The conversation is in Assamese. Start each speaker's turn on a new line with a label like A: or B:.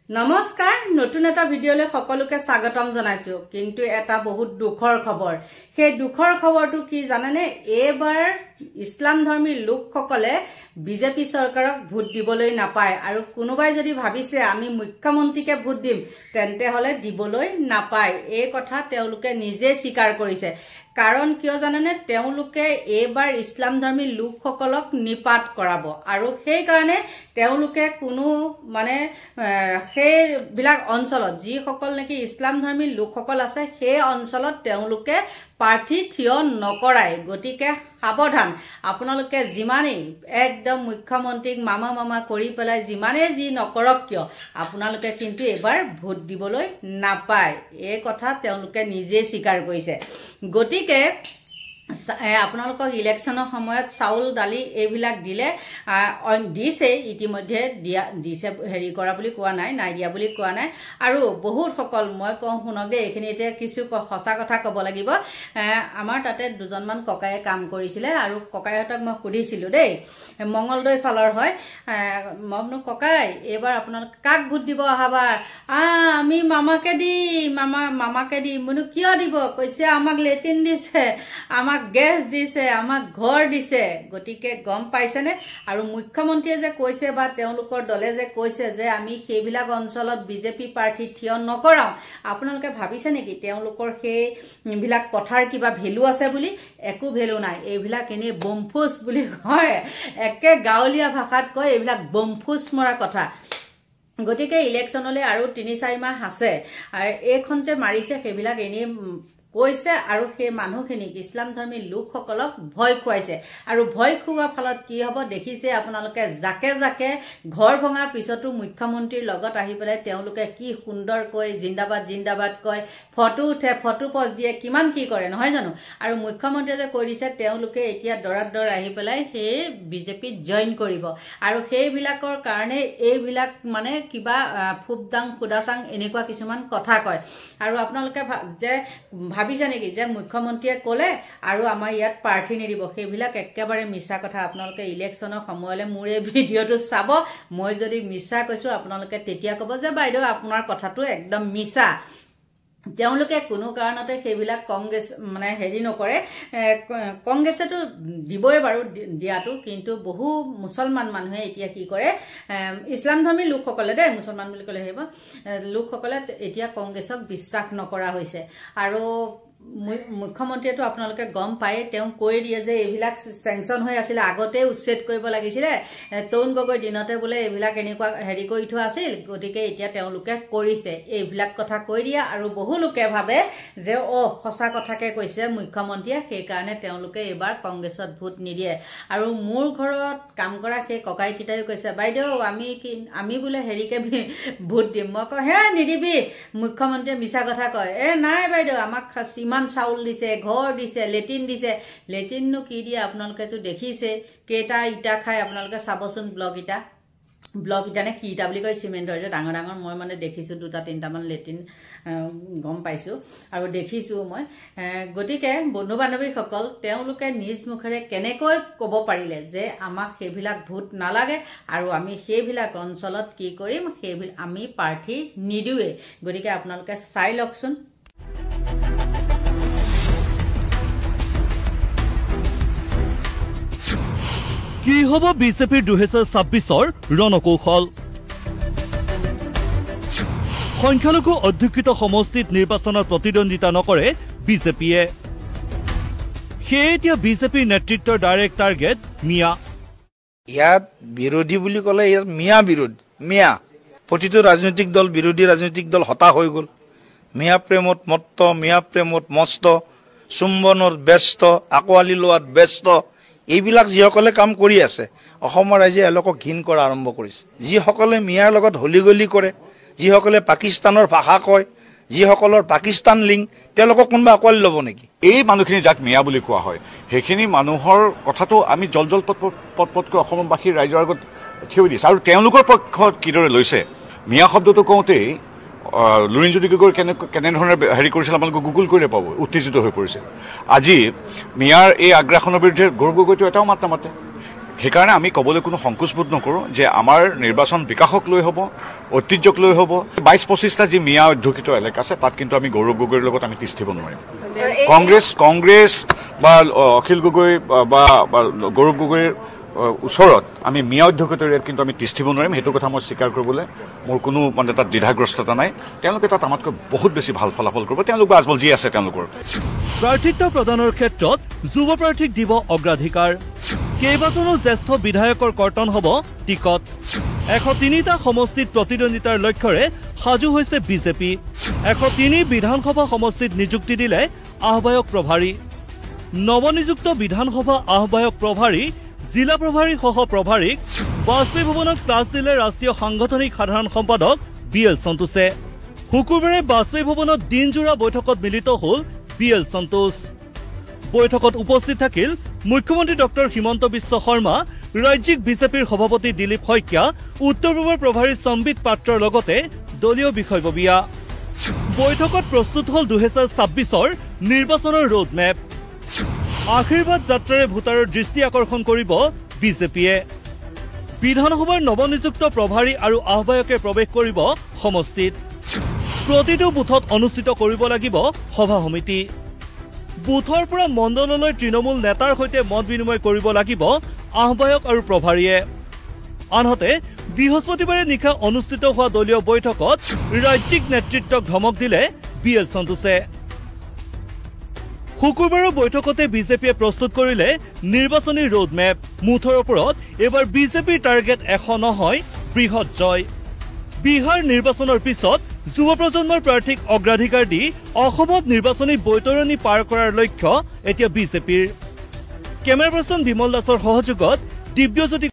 A: নমস্কাৰ নতুন এটা ভিডিঅলে সকলোকে স্বাগতম জনাইছো কিন্তু এটা বহুত দুখৰ খবৰ সেই দুখৰ খবৰটো কি জানেনে এবাৰ ইছলাম ধৰ্মী লোকসকলে বিজেপি চৰকাৰক ভোট দিবলৈ নাপায় আৰু কোনোবাই যদি ভাবিছে আমি মুখ্যমন্ত্ৰীকে ভোট দিম তেন্তে হলে দিবলৈ নাপায় এই কথা তেওঁলোকে নিজে স্বীকাৰ কৰিছে কাৰণ কিয় জানেনে তেওঁলোকে এবাৰ ইছলাম ধৰ্মী লোকসকলক নিপাত কৰাব আৰু সেই কাৰণে তেওঁলোকে কোনো মানে সেই বিলাক অঞ্চলত যি সকল নেকি ইছলাম ধৰ্মী লোকসকল আছে সেই অঞ্চলত তেওঁলোকে প্ৰাৰ্থী থিয় নকৰাই গতিকে সাৱধান আপোনালোকে যিমানেই একদম মুখ্যমন্ত্ৰীক মামা কৰি পেলাই যিমানেই যি নকৰক কিয় আপোনালোকে কিন্তু এবাৰ ভোট দিবলৈ নাপায় এই কথা তেওঁলোকে নিজে স্বীকাৰ কৰিছে গতিকে আপোনালোকক ইলেকশ্যনৰ সময়ত চাউল দালি এইবিলাক দিলে দিছে ইতিমধ্যে দিছে হেৰি কৰা বুলি কোৱা নাই দিয়া বুলি কোৱা নাই আৰু বহুত সকল মই কওঁ শুনক দেই এইখিনি এতিয়া কিছু সঁচা কথা ক'ব লাগিব আমাৰ তাতে দুজনমান ককায়ে কাম কৰিছিলে আৰু ককাইহঁতক মই সুধিছিলোঁ দেই মংগলদৈ ফালৰ হয় মই বোলো ককাই এইবাৰ আপোনালোক কাক ভোট দিব অহাবাৰ আমি মামাকে দিম বোলো কিয় দিব কৈছে আমাক লেট্ৰিন দিছে আমাক গেছ দিছে আমাক ঘৰ দিছে গতিকে গম পাইছেনে আৰু মুখ্যমন্ত্ৰীয়ে যে কৈছে বা তেওঁলোকৰ দলে যে কৈছে যে আমি সেইবিলাক অঞ্চলত বিজেপি প্ৰাৰ্থী থিয় নকৰাও আপোনালোকে ভাবিছে নেকি তেওঁলোকৰ সেইবিলাক কথাৰ কিবা ভেলু আছে বুলি একো ভেলু নাই এইবিলাক এনেই বমফুচ বুলি কয় একে গাঁৱলীয়া ভাষাত কয় এইবিলাক বমফুচ মৰা কথা গতিকে ইলেকশ্যনলৈ আৰু ৩-৪ মাহ আছে এইখন যে মাৰিছে সেইবিলাক এনেই কৈছে আৰু সেই মানুহখিনিক ইছলাম ধৰ্মী লোকসকলক ভয় খুৱাইছে আৰু ভয় খুওৱাৰ ফলত কি হ'ব দেখিছে আপোনালোকে জাকে জাকে ঘৰ ভঙাৰ পিছতো মুখ্যমন্ত্ৰীৰ লগত আহি পেলাই তেওঁলোকে কি সুন্দৰকৈ জিন্দাবাদ কয় ফটো উঠে ফটো পষ্ট দিয়ে কিমান কি কৰে নহয় জানো আৰু মুখ্যমন্ত্ৰীয়ে যে কৈ দিছে তেওঁলোকে এতিয়া দৰাত আহি পেলাই সেই বিজেপিত জইন কৰিব আৰু সেইবিলাকৰ কাৰণে এইবিলাক মানে কিবা ফুবদাং খুদাচাং এনেকুৱা কিছুমান কথা কয় আৰু আপোনালোকে যে ভাবিছে নেকি যে মুখ্যমন্ত্ৰীয়ে ক'লে আৰু আমাৰ ইয়াত প্ৰাৰ্থী নিদিব সেইবিলাক একেবাৰে মিছা কথা আপোনালোকে ইলেকশ্যনৰ সময়লৈ মোৰ এই ভিডিঅ'টো চাব মই যদি মিছা কৈছো আপোনালোকে তেতিয়া ক'ব যে বাইদেউ আপোনাৰ কথাটো একদম মিছা তেওঁলোকে কোনো কাৰণতে সেইবিলাক কংগ্ৰেছ মানে হেৰি নকৰে কংগ্ৰেছেতো দিবই বাৰু দিয়াটো কিন্তু বহু মুছলমান মানুহে এতিয়া কি কৰে ইছলাম ধৰ্মী লোকসকলে দেই মুছলমান বুলি ক'লে হেব লোকসকলে এতিয়া কংগ্ৰেছক বিশ্বাস নকৰা হৈছে আৰু মুখ্যমন্ত্ৰীয়েতো আপোনালোকে গম পায় তেওঁ কৈ দিয়ে যে এইবিলাক চেংচন হৈ আছিল আগতে উচ্ছেদ কৰিব লাগিছিলে তৰুণ গগৈ দিনতে বোলে এইবিলাক এনেকুৱা হেৰি কৰি থোৱা আছিল গতিকে এতিয়া তেওঁলোকে কৰিছে এইবিলাক কথা কৈ দিয়ে আৰু বহু লোকে ভাবে যে সঁচা কথাকে কৈছে মুখ্যমন্ত্ৰীয়ে সেইকাৰণে তেওঁলোকে এইবাৰ কংগ্ৰেছত ভোট নিদিয়ে আৰু মোৰ ঘৰত কাম কৰা সেই ককাইকেইটাইও কৈছে বাইদেউ আমি বোলে হেৰিকে ভোট দিম মই কওঁ হে নিদিবি মুখ্যমন্ত্ৰীয়ে মিছা কথা কয় নাই বাইদেউ আমাক ইমান চাউল দিছে ঘৰ দিছে লেট্ৰিন দিছে লেট্ৰিননো কি দিয়ে আপোনালোকেতো দেখিছে কেইটা ইটা খাই আপোনালোকে চাবচোন ব্লক ইটা নে কি ইটা বুলি কয় চিমেণ্টৰ যে ডাঙৰ মই মানে দেখিছোঁ 2-3টামান লেট্ৰিন গম পাইছোঁ আৰু দেখিছোঁ মই গতিকে বন্ধু বান্ধৱীসকল তেওঁলোকে নিজ মুখেৰে কেনেকৈ ক'ব পাৰিলে যে আমাক সেইবিলাক ভোট নালাগে আৰু আমি সেইবিলাক অঞ্চলত কি কৰিম সেইবিলাক আমি প্ৰাৰ্থী নিদিওঁৱে গতিকে আপোনালোকে চাই লওকচোন
B: কি হ'ব বিজেপিৰ 2026ৰ ৰণকৌশল সংখ্যালঘু অধ্যুষিত সমষ্টিত নিৰ্বাচনত প্ৰতিদ্বন্দ্বিতা নকৰে বিজেপিয়ে সেয়ে এতিয়া বিজেপিৰ নেতৃত্বৰ ডাইৰেক্ট টাৰ্গেট মিয়া
C: ইয়াত বিৰোধী বুলি ক'লে ইয়াত মিয়া প্ৰতিটো ৰাজনৈতিক দল বিৰোধী ৰাজনৈতিক দল হতাশ হৈ গ'ল মিয়া প্ৰেমত মত্ত মিয়া প্ৰেমত মস্ত চুম্বনত ব্যস্ত আকোৱালি লোৱাত ব্যস্ত এইবিলাক যিসকলে কাম কৰি আছে অসমৰ ৰাইজে এওঁলোকক ঘিণ কৰা আৰম্ভ কৰিছে যিসকলে মিয়াৰ লগত হলিগলি কৰে যিসকলে পাকিস্তানৰ ভাষা কয় যিসকলৰ পাকিস্তান লিংক তেওঁলোকক কোনোবা আকোৱালি ল'ব নেকি
D: এই মানুহখিনি যাক মিয়া বুলি কোৱা হয় সেইখিনি মানুহৰ কথাটো আমি জল পটকৈ অসমবাসীৰ ৰাইজৰ আগত থিয় দিছে আৰু তেওঁলোকৰ পক্ষত কিদৰে লৈছে মিয়া শব্দটো কওঁতেই লুৰিণজ্যোতি গগৈ কেনেধৰণে হেৰি কৰিছিল আপোনালোকে গুগল কৰিলে পাব উত্তেজিত হৈ পৰিছিল আজি মিয়াৰ এই আগ্ৰাসনৰ বিৰুদ্ধে গৌৰৱ গগৈটো এটাও মাত নামাতে সেইকাৰণে আমি ক'বলৈ কোনো সংকোচবোধ নকৰোঁ যে আমাৰ নিৰ্বাচন বিকাশক লৈ হ'ব, ঐতিহ্যক লৈ হ'ব। 22-25টা যি মিয়া অধ্যুষিত এলেকা আছে তাত কিন্তু আমি গৌৰৱ গগৈৰ লগত আমি তিষ্ঠিব নোৱাৰিম। কংগ্ৰেছ বা অখিল গগৈ বা গৌৰৱ গগৈৰ ওচৰত আমি মিয়া অধ্যুষিত এৰিয়াত কিন্তু আমি তিষ্ঠিব নোৱাৰিম। সেইটো কথা মই স্বীকাৰ কৰিবলৈ মোৰ কোনো মানে তাত দ্বিধাগ্ৰস্ততা নাই। তেওঁলোকে তাত আমাতকৈ বহুত বেছি ভাল ফলাফল কৰিব। তেওঁলোক আজমল যি আছে তেওঁলোকৰ
B: প্ৰাৰ্থিত্ব প্ৰদানৰ ক্ষেত্ৰত যুৱ প্ৰাৰ্থীক দিব অগ্ৰাধিকাৰ। কেইবাজনো জ্যেষ্ঠ বিধায়কৰ কৰ্তন হ'ব টিকট। 103টা সমষ্টিত প্ৰতিদ্বন্দ্বিতাৰ লক্ষ্যৰে সাজু হৈছে বিজেপি। 103 বিধানসভা সমষ্টিত নিযুক্তি দিলে আহ্বায়ক প্ৰভাৰী। নৱনিযুক্ত বিধানসভা আহ্বায়ক প্ৰভাৰী, জিলা প্ৰভাৰী সহ প্ৰভাৰীক বাজপেয়ী ভৱনত ক্লাছ দিলে ৰাষ্ট্ৰীয় সাংগঠনিক সাধাৰণ সম্পাদক BL সন্তোষে। শুকুৰবাৰে বাজপেয়ী ভৱনত দিনজোৰা বৈঠকত মিলিত হ'ল BL সন্তোষ। বৈঠকত উপস্থিত থাকিল মুখ্যমন্ত্ৰী ডক্টৰ হিমন্ত বিশ্ব শৰ্মা, ৰাজ্যিক বিজেপিৰ সভাপতি দিলীপ শইকীয়া, উত্তৰ পূবৰ প্ৰভাৰী সম্বিত পাত্ৰৰ লগতে দলীয় বিষয়ববীয়া। বৈঠকত প্ৰস্তুত হ'ল 2026ৰ নিৰ্বাচনৰ ৰোডমেপ। আশীৰ্বাদ যাত্ৰাৰে ভোটাৰৰ দৃষ্টি আকৰ্ষণ কৰিব বিজেপিয়ে। বিধানসভাৰ নৱনিযুক্ত প্ৰভাৰী আৰু আহ্বায়কে প্ৰৱেশ কৰিব সমষ্টিত। প্ৰতিটো বুথত অনুষ্ঠিত কৰিব লাগিব সভা সমিতি। বুথৰ পৰা মণ্ডললৈ তৃণমূল নেতাৰ সৈতে মত বিনিময় কৰিব লাগিব আহ্বায়ক আৰু প্ৰভাৰীয়ে। আনহাতে বৃহস্পতিবাৰে নিশা অনুষ্ঠিত হোৱা দলীয় বৈঠকত ৰাজ্যিক নেতৃত্বক ধমক দিলে BL সন্তোষে। শুকুৰবাৰৰ বৈঠকতে বিজেপিয়ে প্ৰস্তুত কৰিলে নিৰ্বাচনী ৰোডমেপ। মুঠৰ ওপৰত এইবাৰ বিজেপিৰ টাৰ্গেট 100 নহয়, বৃহৎ জয়। বিহাৰ নিৰ্বাচনৰ পিছত যুৱ প্ৰজন্মৰ প্ৰাৰ্থীক অগ্ৰাধিকাৰ দি অসমত নিৰ্বাচনী বৈতৰণি পাৰ কৰাৰ লক্ষ্য এতিয়া বিজেপিৰ। কেমেৰা পাৰ্চন বিমল দাসৰ সহযোগত দিব্যজ্যোতি।